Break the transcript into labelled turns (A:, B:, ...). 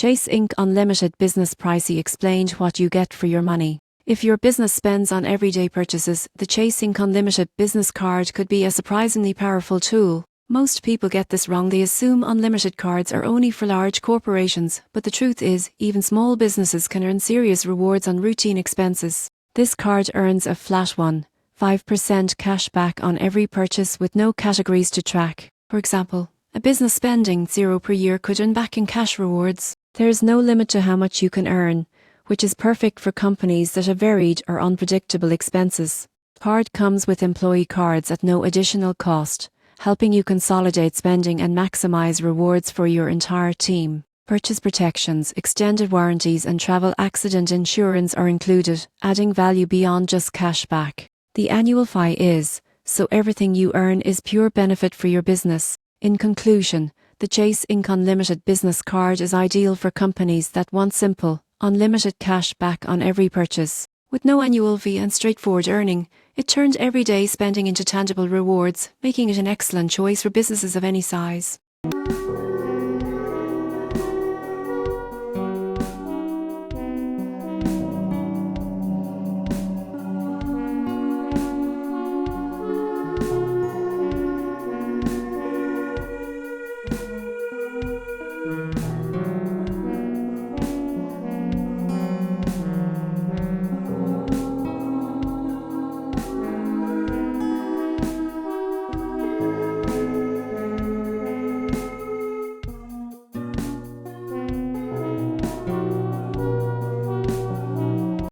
A: Chase Inc. Unlimited Business Pricey explained what you get for your money. If your business spends on everyday purchases, the Chase Inc. Unlimited Business Card could be a surprisingly powerful tool. Most people get this wrong. They assume unlimited cards are only for large corporations, but the truth is, even small businesses can earn serious rewards on routine expenses. This card earns a flat 1.5% cash back on every purchase with no categories to track. For example, a business spending $0 per year could earn back in cash rewards. There is no limit to how much you can earn, which is perfect for companies that have varied or unpredictable expenses. Card comes with employee cards at no additional cost, helping you consolidate spending and maximize rewards for your entire team. Purchase protections, extended warranties and travel accident insurance are included, adding value beyond just cash back. The annual fee is, so everything you earn is pure benefit for your business. In conclusion, the Chase Inc. Unlimited Business Card is ideal for companies that want simple, unlimited cash back on every purchase. With no annual fee and straightforward earning, it turns everyday spending into tangible rewards, making it an excellent choice for businesses of any size.